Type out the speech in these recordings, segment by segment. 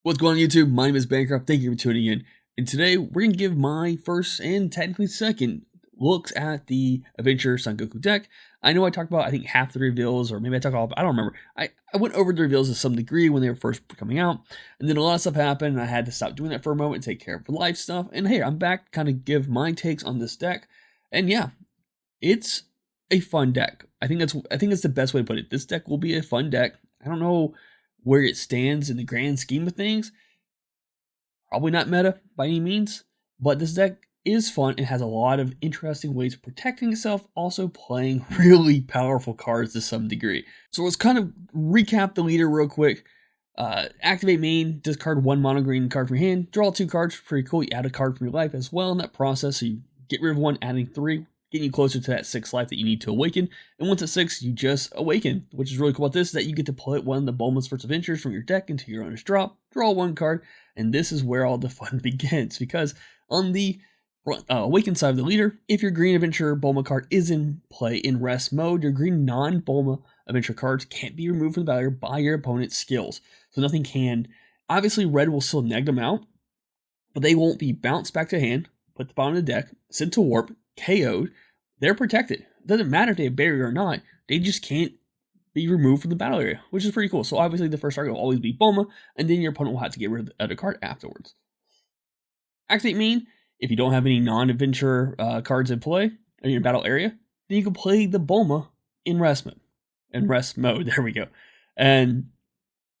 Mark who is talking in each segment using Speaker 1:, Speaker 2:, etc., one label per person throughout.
Speaker 1: What's going on YouTube? My name is Bancroft. Thank you for tuning in. And today we're going to give my first and technically second looks at the Adventure Son Goku deck. I know I talked about, I think, half the reveals, or maybe I talked all, I don't remember. I went over the reveals to some degree when they were first coming out, and then a lot of stuff happened, and I had to stop doing that for a moment and take care of life stuff. And hey, I'm back to kind of give my takes on this deck. And yeah, it's a fun deck. I think that's the best way to put it. This deck will be a fun deck. I don't know where it stands in the grand scheme of things. Probably not meta by any means, but this deck is fun and has a lot of interesting ways of protecting itself, also playing really powerful cards to some degree. So let's kind of recap the leader real quick. Activate main, discard one mono green card from your hand, draw 2 cards, pretty cool. You add a card from your life as well in that process, so you get rid of 1, adding 3, getting you closer to that 6 life that you need to awaken. And once at 6, you just awaken, which is really cool about this, is that you get to put one of the Bulma's First Adventures from your deck into your owner's drop, draw 1 card, and this is where all the fun begins, because on the awakened side of the leader, if your green adventure Bulma card is in play in rest mode, your green non-Bulma adventure cards can't be removed from the battlefield by your opponent's skills. So nothing can. Obviously, red will still neg them out, but they won't be bounced back to hand, put the bottom of the deck, sent to warp, KO'd. They're protected. It doesn't matter if they have barrier or not, they just can't be removed from the battle area, which is pretty cool. So obviously the first target will always be Bulma, and then your opponent will have to get rid of the other card afterwards. Activate main. If you don't have any non-adventure cards in play in your battle area, then you can play the Bulma in rest mode. There we go. And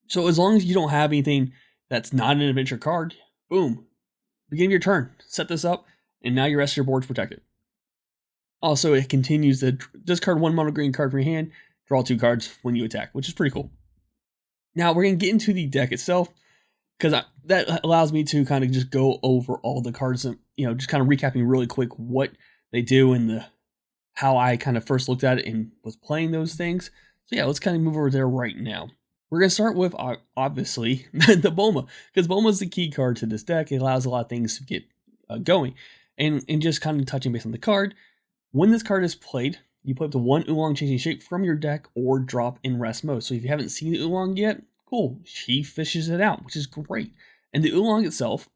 Speaker 1: so as long as you don't have anything that's not an adventure card, boom, begin your turn. Set this up, and now your rest of your board's protected. Also, it continues to discard 1 mono green card from your hand, draw 2 cards when you attack, which is pretty cool. Now we're going to get into the deck itself, because that allows me to kind of just go over all the cards and, just kind of recapping really quick what they do and how I kind of first looked at it and was playing those things. So yeah, let's kind of move over there right now. We're going to start with, obviously, the Bulma, because Bulma is the key card to this deck. It allows a lot of things to get going. And just kind of touching base on the card, when this card is played, you play up to 1 Oolong changing shape from your deck or drop in rest mode. So if you haven't seen the Oolong yet, cool, she fishes it out, which is great. And the Oolong itself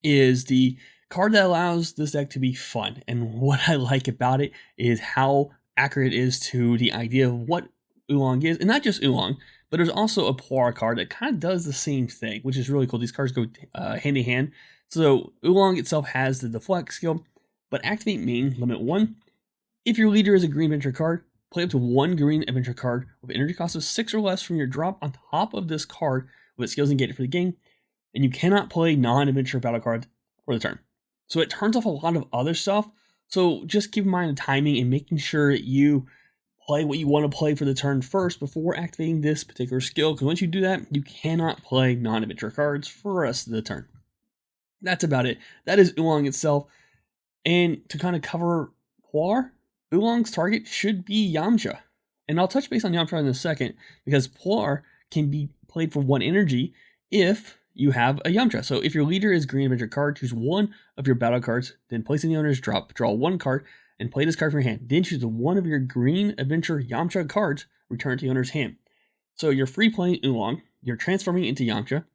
Speaker 1: is the card that allows this deck to be fun. And what I like about it is how accurate it is to the idea of what Oolong is. And not just Oolong, but there's also a Puar card that kind of does the same thing, which is really cool. These cards go hand in hand. So Oolong itself has the deflect skill, but activate main, limit 1. If your leader is a green adventure card, play up to 1 green adventure card with energy cost of 6 or less from your drop on top of this card with skills negated for the game, and you cannot play non-adventure battle cards for the turn. So it turns off a lot of other stuff, so just keep in mind the timing and making sure that you play what you want to play for the turn first before activating this particular skill, because once you do that, you cannot play non-adventure cards for the rest of the turn. That's about it. That is Oolong itself, and to kind of cover Puar, Oolong's target should be Yamcha. And I'll touch base on Yamcha in a second, because Puar can be played for 1 energy if you have a Yamcha. So if your leader is green adventure card, choose 1 of your battle cards, then place in the owner's drop, draw 1 card, and play this card from your hand. Then choose 1 of your green adventure Yamcha cards, return to the owner's hand. So you're free playing Oolong, you're transforming into Yamcha,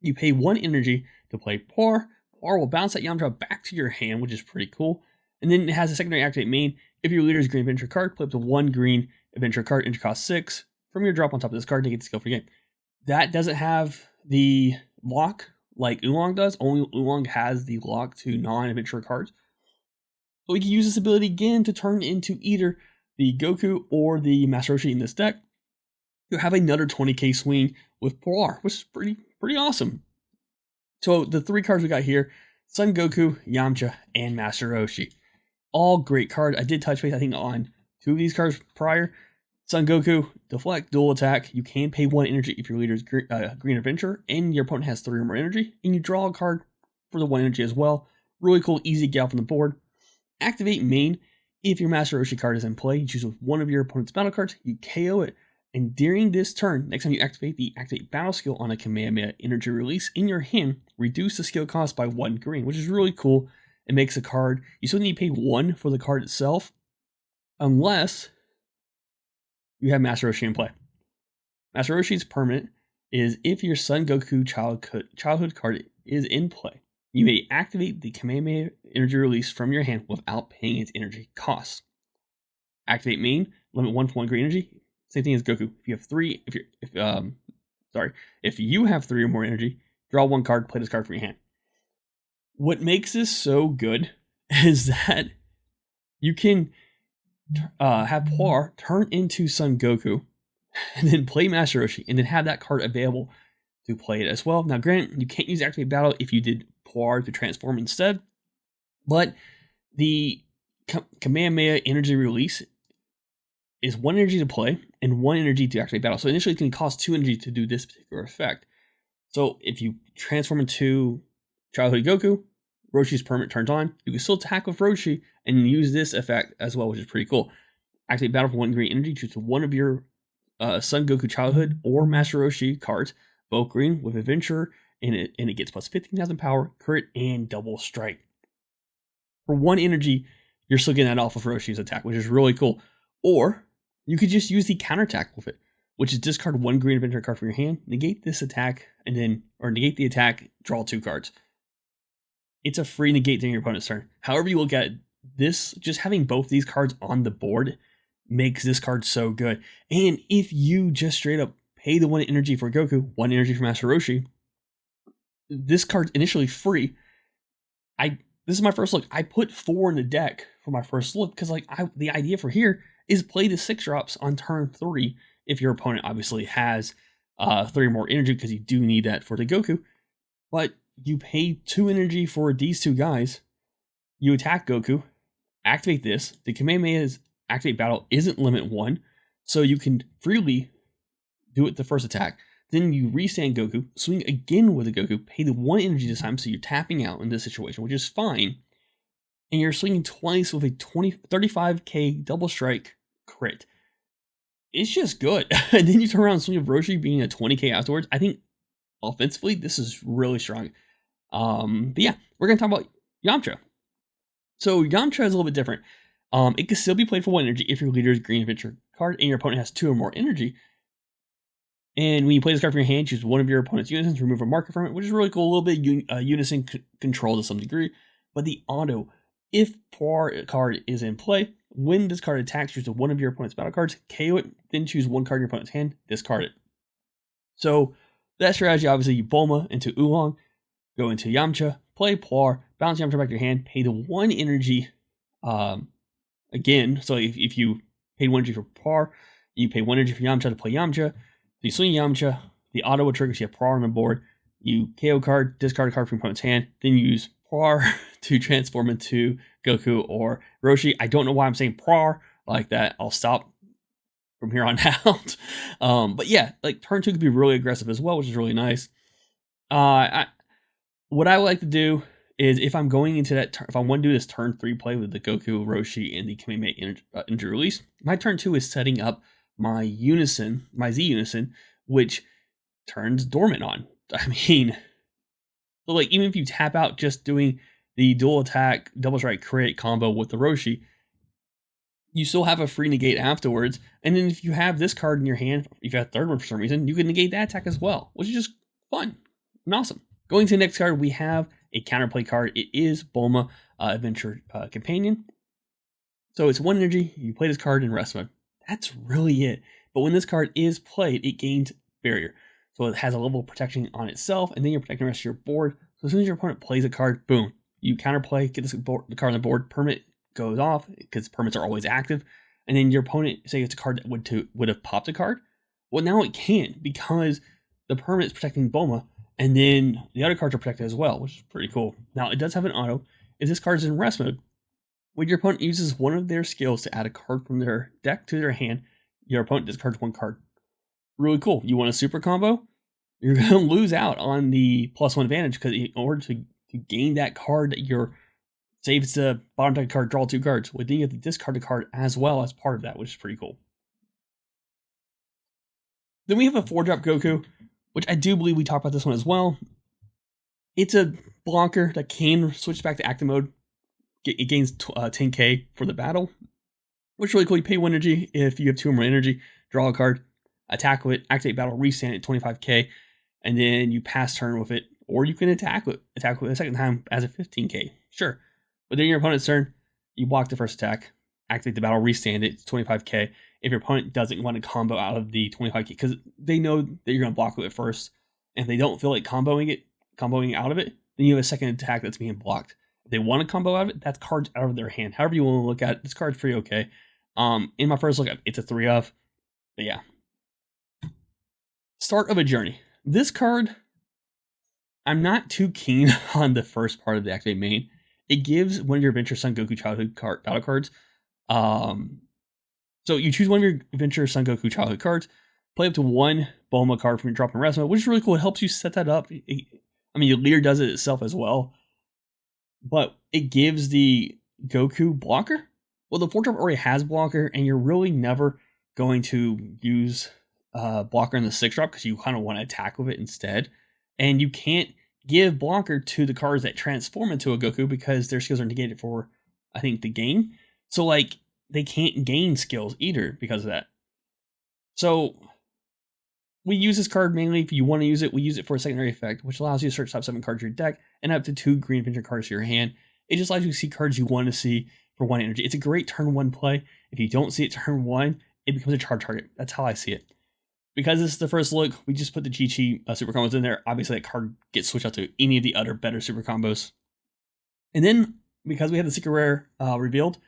Speaker 1: you pay 1 energy to play Puar. Puar will bounce that Yamcha back to your hand, which is pretty cool. And then it has a secondary activate main. If your leader is green adventure card, play up to 1 green adventure card, enter cost 6 from your drop on top of this card to get the skill for the game. That doesn't have the lock like Oolong does. Only Oolong has the lock to non-adventure cards. So we can use this ability again to turn into either the Goku or the Master Roshi in this deck. You have another 20k swing with Puar, which is pretty awesome. So the 3 cards we got here, Son Goku, Yamcha, and Master Roshi. All great cards. I did touch base, I think, on 2 of these cards prior. Son Goku, deflect, dual attack. You can pay 1 energy if your leader is green adventure, and your opponent has 3 or more energy, and you draw a card for the 1 energy as well. Really cool, easy to get off on the board. Activate main. If your Master Roshi card is in play, you choose 1 of your opponent's battle cards, you KO it, and during this turn, next time you activate the activate battle skill on a Kamehameha energy release in your hand, reduce the skill cost by 1 green, which is really cool. It makes a card, you still need to pay 1 for the card itself, unless you have Master Roshi in play. Master Roshi is permanent, is if your Son Goku childhood card is in play, you may activate the Kamehameha energy release from your hand without paying its energy cost. Activate main, limit 1 for 1 green energy. Same thing as Goku. If you have 3, if you have 3 or more energy, draw 1 card, play this card from your hand. What makes this so good is that you can have Poir turn into Son Goku, and then play Master Roshi, and then have that card available to play it as well. Now, granted, you can't use Activate Battle if you did Poir to transform instead, but the Kamehameha energy release is 1 energy to play and 1 energy to activate battle. So initially it can cost 2 energy to do this particular effect. So if you transform into Childhood Goku, Roshi's permanent turns on. You can still attack with Roshi and use this effect as well, which is pretty cool. Activate battle for 1 green energy. Choose one of your Son Goku Childhood or Master Roshi cards, both green with Adventure, and it gets plus 15,000 power, crit, and double strike. For 1 energy, you're still getting that off of Roshi's attack, which is really cool. Or you could just use the counterattack with it, which is discard 1 green adventure card from your hand, negate this attack, or negate the attack, draw 2 cards. It's a free negate during your opponent's turn. However you look at it, this, just having both these cards on the board makes this card so good. And if you just straight up pay the 1 energy for Goku, 1 energy for Master Roshi, this card's initially free. This is my first look. I put 4 in the deck for my first look because the idea for here is play the 6 drops on turn 3 if your opponent obviously has 3 more energy, because you do need that for the Goku. But you pay 2 energy for these 2 guys, you attack Goku, activate this. The Kamehameha's activate battle isn't limit 1, so you can freely do it the first attack. Then you restand Goku, swing again with the Goku, pay the 1 energy this time, so you're tapping out in this situation, which is fine. And you're swinging twice with a 35k double strike crit. It's just good. And then you turn around and swing with Roshi being a 20k afterwards. I think offensively, this is really strong. But yeah, we're going to talk about Yamcha. So Yamcha is a little bit different. It can still be played for 1 energy if your leader's green adventure card and your opponent has 2 or more energy. And when you play this card from your hand, choose one of your opponent's unisons, remove a marker from it, which is really cool. A little bit unison control to some degree. But the auto, if Poir card is in play, when this card attacks, choose one of your opponent's battle cards, KO it, then choose 1 card in your opponent's hand, discard it. So that strategy, obviously, you Bulma into Oolong, go into Yamcha, play Poir, bounce Yamcha back to your hand, pay the 1 energy again. So if you paid 1 energy for Poir, you pay 1 energy for Yamcha to play Yamcha. You swing Yamcha, the auto will trigger, so you have Poir on the board. You KO card, discard a card from your opponent's hand, then you use Poir to transform into Goku or Roshi. I don't know why I'm saying Poir like that. I'll stop from here on out. But yeah, like turn 2 could be really aggressive as well, which is really nice. What I would like to do is if I'm going into that, if I want to do this turn 3 play with the Goku, Roshi, and the Kamehameha energy release, my turn 2 is setting up my unison, my Z unison, which turns dormant on. I mean, so like even if you tap out just doing the dual attack, double strike crit combo with the Roshi, you still have a free negate afterwards. And then if you have this card in your hand, if you have a 3rd one for some reason, you can negate that attack as well, which is just fun and awesome. Going to the next card, we have a counterplay card. It is Bulma Adventure Companion. So it's 1 energy, you play this card in rest mode. That's really it. But when this card is played, it gains barrier. So it has a level of protection on itself, and then you're protecting the rest of your board. So as soon as your opponent plays a card, boom, you counterplay, get the card on the board, permanent goes off, because permanents are always active. And then your opponent, say it's a card that would have popped a card. Well, now it can, because the permanent is protecting Bulma, and then the other cards are protected as well, which is pretty cool. Now, it does have an auto. If this card is in rest mode, when your opponent uses one of their skills to add a card from their deck to their hand, your opponent discards 1 card. Really cool. You want a super combo? You're going to lose out on the +1 advantage, because in order to gain that card, say if it's a bottom deck card, draw 2 cards. Well, then you have to discard a card as well as part of that, which is pretty cool. Then we have a 4-drop Goku, which I do believe we talked about this one as well. It's a blocker that can switch back to active mode. It gains 10k for the battle, which is really cool. You pay 1 energy if you have 2 or more energy, draw a card. attack with it, activate battle, restand at 25k, and then you pass turn with it, or you can attack with it a second time as a 15k. Sure. But then your opponent's turn, you block the first attack, activate the battle, restand it, it's 25k. If your opponent doesn't want to combo out of the 25k, because they know that you're going to block with it first, and if they don't feel like comboing out of it, then you have a second attack that's being blocked. If they want to combo out of it, that's cards out of their hand. However you want to look at it, this card's pretty okay. In my first look, it's a 3 of. But yeah. Start of a Journey. This card, I'm not too keen on the first part of the activate main. It gives one of your Adventure Son Goku childhood battle cards. So you choose one of your Adventure Son Goku childhood cards, play up to one Bulma card from your drop and rest mode, which is really cool. It helps you set that up. I mean, your leader does it itself as well, but it gives the Goku blocker. Well, the 4-drop already has blocker, and you're really never going to use blocker in the 6-drop because you kind of want to attack with it instead. And you can't give blocker to the cards that transform into a Goku because their skills are negated for, I think, the game. So, like, they can't gain skills either because of that. So, we use this card mainly if you want to use it. We use it for a secondary effect, which allows you to search top 7 cards in your deck and up to 2 green adventure cards to your hand. It just allows you to see cards you want to see for 1 energy. It's a great turn 1 play. If you don't see it turn 1, it becomes a charge target. That's how I see it. Because this is the first look, we just put the Chi-Chi super combos in there. Obviously, that card gets switched out to any of the other better super combos. And then, because we have the secret rare revealed,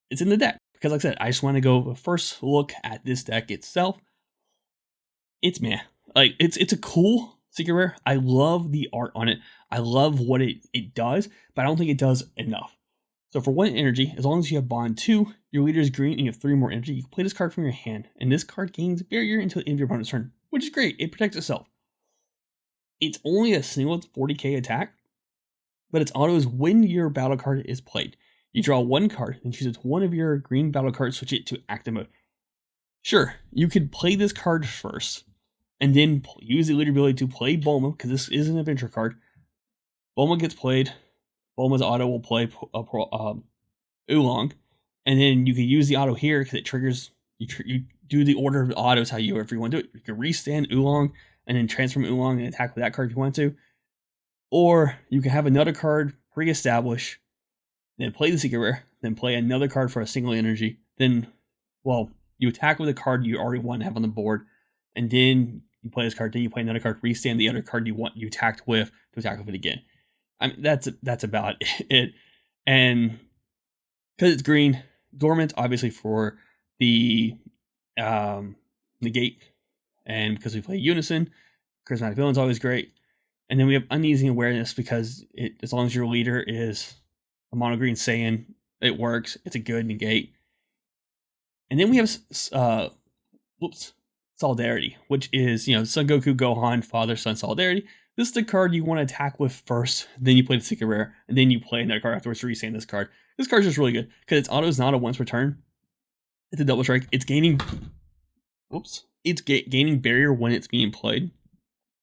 Speaker 1: it's in the deck. Because like I said, I just want to go first look at this deck itself. It's meh. Like, it's a cool secret rare. I love the art on it. I love what it does, but I don't think it does enough. So for 1 energy, as long as you have Bond 2, your leader is green and you have 3 more energy, you can play this card from your hand. And this card gains barrier until the end of your opponent's turn, which is great. It protects itself. It's only a single 40k attack, but its auto is when your battle card is played. You draw 1 card, then choose one of your green battle cards, switch it to active mode. Sure, you could play this card first, and then use the leader ability to play Bulma, because this is an adventure card. Bulma gets played. Bulma's auto will play Oolong, and then you can use the auto here because it triggers. You do the order of the autos how you want to do it. You can restand Oolong and then transform Oolong and attack with that card if you want to, or you can have another card pre-establish, then play the secret rare, then play another card for a single energy. Then, well, you attack with a card you already want to have on the board, and then you play this card. Then you play another card, restand the other card you attacked with to attack with it again. I mean, that's about it. And because it's green, dormant, obviously for the negate, and because we play unison, charismatic villain's always great. And then we have uneasy awareness because as long as your leader is a mono green Saiyan, it works. It's a good negate. And then we have Solidarity, which is, Son Goku, Gohan, father-son solidarity. This is the card you want to attack with first, then you play the secret rare, and then you play another card afterwards to restand this card. This card's just really good, because its auto is not a once per turn. It's a double strike. It's gaining... It's gaining barrier when it's being played.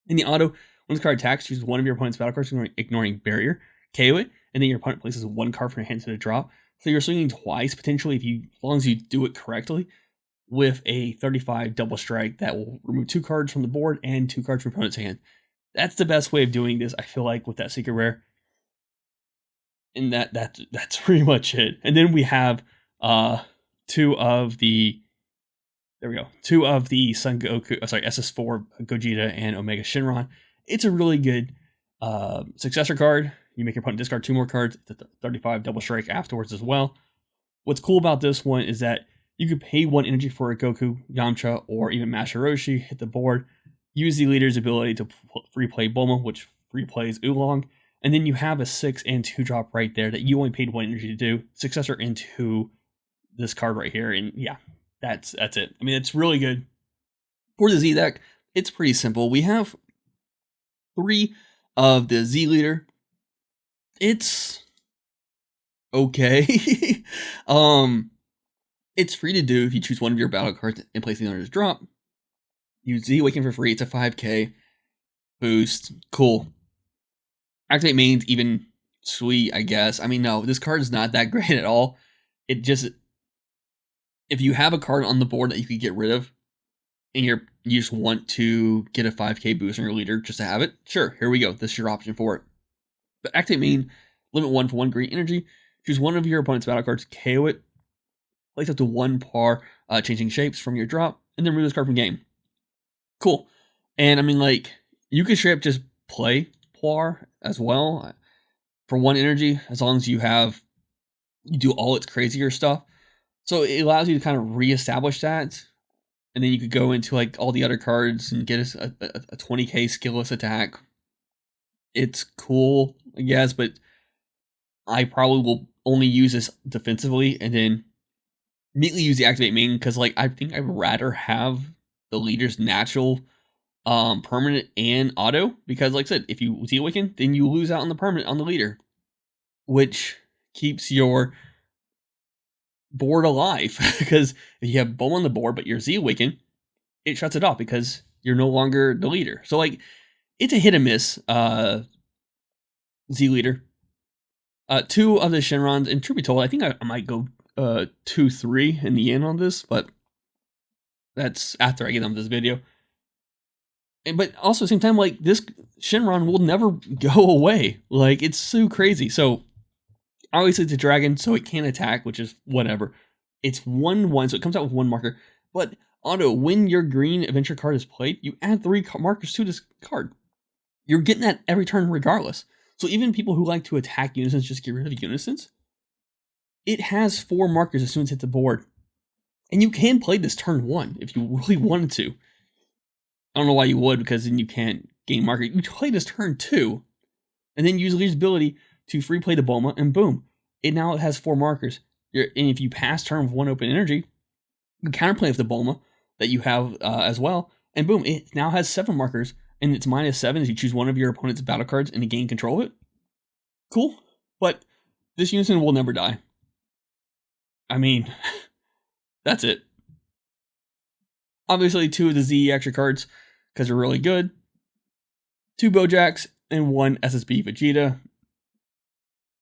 Speaker 1: In the auto, when this card attacks, choose one of your opponent's battle cards, ignoring barrier, KO it, and then your opponent places 1 card from your hand to the drop. So you're swinging twice, potentially, as long as you do it correctly, with a 35 double strike that will remove 2 cards from the board and 2 cards from your opponent's hand. That's the best way of doing this, I feel like, with that secret rare. And that's pretty much it. And then we have 2 of the Son Goku, SS4 Gogeta and Omega Shenron. It's a really good successor card. You make your opponent discard 2 more cards. It's a 35 double strike afterwards as well. What's cool about this one is that you could pay 1 energy for a Goku, Yamcha, or even Master Roshi, hit the board, use the leader's ability to free play Bulma, which free plays Oolong, and then you have a 6 and 2 drop right there that you only paid 1 energy to do, successor into this card right here, and yeah, that's it. I mean, it's really good. For the Z deck, it's pretty simple. We have 3 of the Z leader. It's okay. It's free to do if you choose one of your battle cards and place it under his drop. Use Z Awaken for free. It's a 5k boost. Cool. Activate main's even sweet, I guess. I mean, no, this card is not that great at all. It just, if you have a card on the board that you could get rid of, and you just want to get a 5k boost on your leader just to have it, sure, here we go. This is your option for it. But activate main, limit 1 for 1 green energy. Choose one of your opponent's battle cards, KO it, place up to 1 par, changing shapes from your drop, and then remove this card from game. Cool. And I mean, like, you can straight up just play Poir as well for 1 energy, as long as you do all its crazier stuff. So it allows you to kind of reestablish that, and then you could go into like all the other cards and get a 20k skillless attack. It's cool, I guess, but I probably will only use this defensively and then immediately use the activate main, because like I think I'd rather have the leader's natural permanent and auto, because like I said, if you Z-Awaken, then you lose out on the permanent on the leader, which keeps your board alive. Because if you have Bulma on the board but you're Z-Awaken, it shuts it off because you're no longer the leader. So like, it's a hit and miss Z leader. 2 of the Shenrons, and truth be told, I think I might go 2-3 in the end on this, but that's after I get on this video. But also at the same time, like, this Shenron will never go away. Like, it's so crazy. So obviously it's a dragon, so it can't attack, which is whatever. It's 1/1, so it comes out with 1 marker. But auto, when your green adventure card is played, you add 3 markers to this card. You're getting that every turn regardless. So even people who like to attack Unisons just get rid of Unisons, it has 4 markers as soon as it hits the board. And you can play this turn 1 if you really wanted to. I don't know why you would, because then you can't gain marker. You play this turn 2, and then use Leader's ability to free play the Bulma, and boom. It now has 4 markers. And if you pass turn with 1 open energy, you counterplay with the Bulma that you have as well, and boom, it now has 7 markers, and it's -7 as you choose one of your opponent's battle cards and to gain control of it. Cool, but this Unison will never die. I mean, that's it. Obviously, 2 of the Z extra cards, because they're really good. 2 Bojacks, and 1 SSB Vegeta.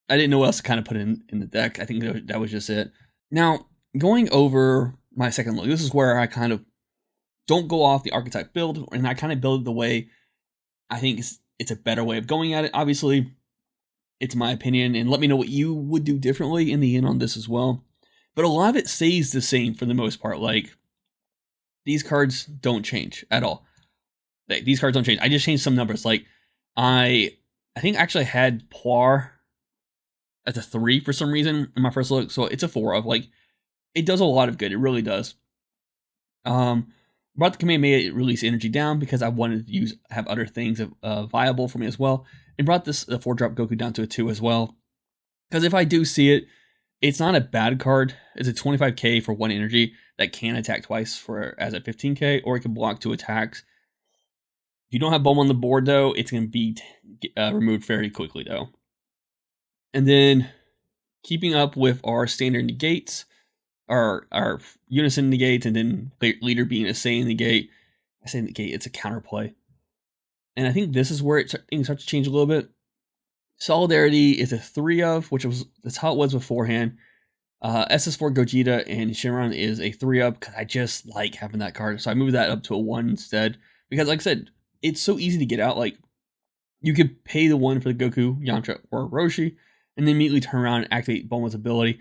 Speaker 1: I didn't know what else to kind of put in the deck. I think that was just it. Now, going over my second look, this is where I kind of don't go off the archetype build, and I kind of build it the way I think it's a better way of going at it. Obviously, it's my opinion, and let me know what you would do differently in the end on this as well. But a lot of it stays the same for the most part. Like, these cards don't change at all. These cards don't change. I just changed some numbers. Like, I think I actually had Poir as a 3 for some reason in my first look, so it's a 4 of. Like, it does a lot of good. It really does. Brought the Kamehameha release energy down because I wanted to have other things viable for me as well, and brought this 4-drop Goku down to a 2 as well. Because if I do see it, it's not a bad card. It's a 25k for 1 energy that can attack twice as a 15k, or it can block 2 attacks. If you don't have Bulma on the board though, it's going to be removed very quickly though. And then keeping up with our standard negates, our Unison negates, and then leader being a Saiyan negate. I say negate, it's a counterplay. And I think this is where things start to change a little bit. Solidarity is a 3 of, that's how it was beforehand. SS4 Gogeta and Shenron is a 3 of, because I just like having that card. So I moved that up to a 1 instead. Because like I said, it's so easy to get out. Like, you could pay the 1 for the Goku, Yamcha, or Roshi, and then immediately turn around and activate Bulma's ability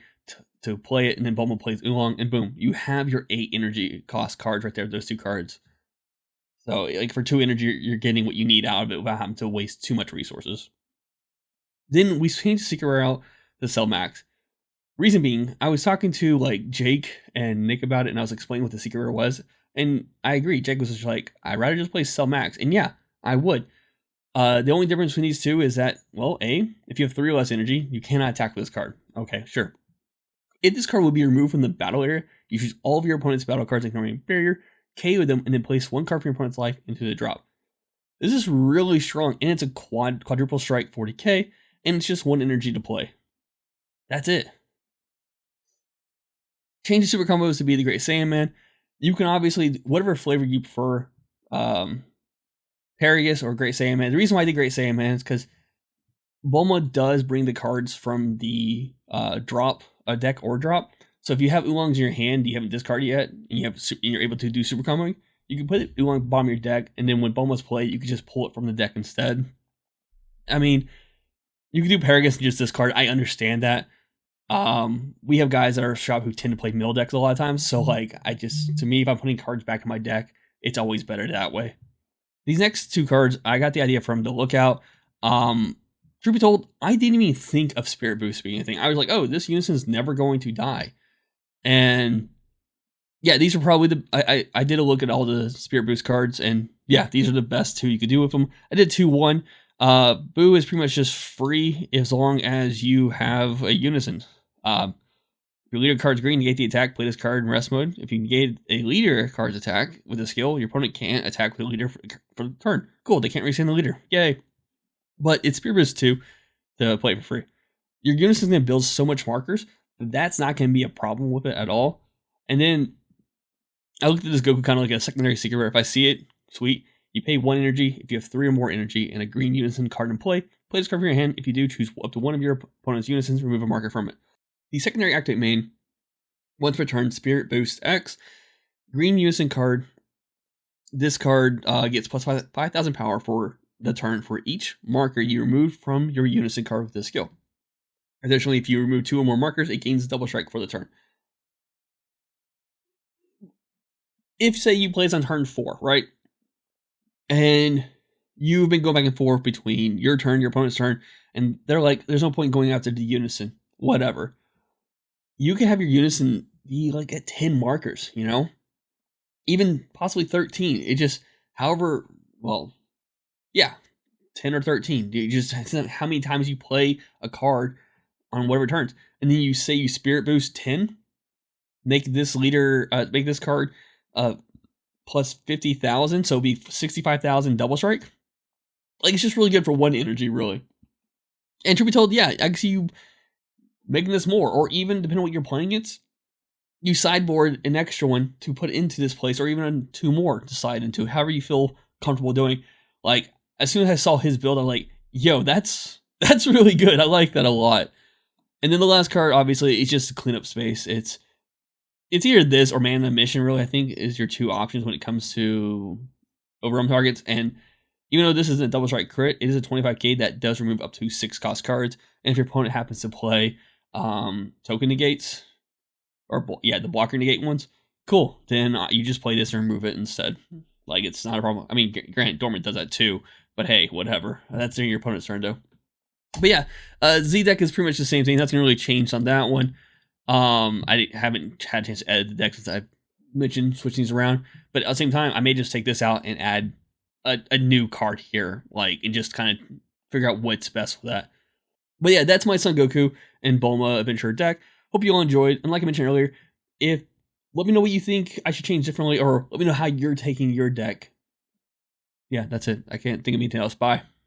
Speaker 1: to play it, and then Bulma plays Oolong, and boom, you have your 8 energy cost cards right there, those 2 cards. So, like, for 2 energy, you're getting what you need out of it without having to waste too much resources. Then we changed the Secret Rare out to Cell Max. Reason being, I was talking to, like, Jake and Nick about it, and I was explaining what the Secret Rare was, and I agree. Jake was just like, I'd rather just play Cell Max, and yeah, I would. The only difference between these 2 is that, well, if you have 3 or less energy, you cannot attack with this card. Okay, sure. If this card will be removed from the battle area, you choose all of your opponent's battle cards ignoring barrier, KO them, and then place 1 card from your opponent's life into the drop. This is really strong, and it's a quadruple strike 40k, and it's just 1 energy to play. That's it. Change the super combos to be the Great Saiyan Man. You can obviously, whatever flavor you prefer, Paragus or Great Saiyan Man. The reason why I did Great Saiyan Man is because Bulma does bring the cards from the deck or drop. So if you have Oolongs in your hand, you haven't discarded yet, and you're able to do super comboing, you can put it on the bottom of your deck, and then when Bulma's play, you can just pull it from the deck instead. I mean, you can do Paragus and just discard. I understand that. We have guys at our shop who tend to play mill decks a lot of times, so like to me, if I'm putting cards back in my deck, it's always better that way. These next 2 cards, I got the idea from the Lookout. Truth be told, I didn't even think of Spirit Boost being anything. I was like, oh, this Unison's never going to die. And yeah, these are probably I did a look at all the Spirit Boost cards, and yeah, these are the best 2 you could do with them. I did 2-1. Boo is pretty much just free as long as you have a Unison. If your leader card's green, negate the attack, play this card in rest mode. If you negate a leader card's attack with a skill, your opponent can't attack with a leader for the turn. Cool, they can't resend the leader. Yay. But it's Spirit Boost 2 to play for free. Your Unison's going to build so much markers that that's not going to be a problem with it at all. And then I looked at this Goku kind of like a secondary secret where if I see it, sweet. You pay 1 energy. If you have 3 or more energy and a green Unison card in play this card from your hand. If you do, choose up to one of your opponent's Unisons, remove a marker from it. The secondary activate main, once per turn, Spirit Boost X. Green Unison card. This card gets plus 5,000 power for the turn for each marker you remove from your Unison card with this skill. Additionally, if you remove 2 or more markers, it gains double strike for the turn. If, say, you play this on turn 4, right? And you've been going back and forth between your turn, your opponent's turn, and they're like, there's no point going after the Unison, whatever. You can have your Unison be like at 10 markers, you know? Even possibly 13. It just, however, well, yeah, 10 or 13. You just, how many times you play a card on whatever turns. And then you say you Spirit Boost 10, make this leader, make this card plus 50,000, so it'll be 65,000 double strike. Like, it's just really good for 1 energy, really. And truth be told, yeah, I can see you making this more, or even depending on what you're playing against, you sideboard an extra one to put into this place, or even 2 more to side into, however you feel comfortable doing. Like, as soon as I saw his build, I'm like, yo, that's really good. I like that a lot. And then the last card, obviously, is just to clean up space. It's either this or Man the Mission, really, I think, is your 2 options when it comes to overrun targets. And even though this isn't a double strike crit, it is a 25k that does remove up to 6 cost cards. And if your opponent happens to play token negates, or the blocker negate ones, cool. Then you just play this and remove it instead. Like, it's not a problem. I mean, granted, Dormant does that too, but hey, whatever. That's in your opponent's turn, though. But yeah, Z deck is pretty much the same thing. Nothing really changed on that one. I haven't had a chance to edit the deck since I mentioned switching these around. But at the same time, I may just take this out and add a new card here, like, and just kind of figure out what's best for that. But yeah, that's my Son Goku and Bulma Adventure deck. Hope you all enjoyed. And like I mentioned earlier, let me know what you think I should change differently, or let me know how you're taking your deck. Yeah, that's it. I can't think of anything else. Bye.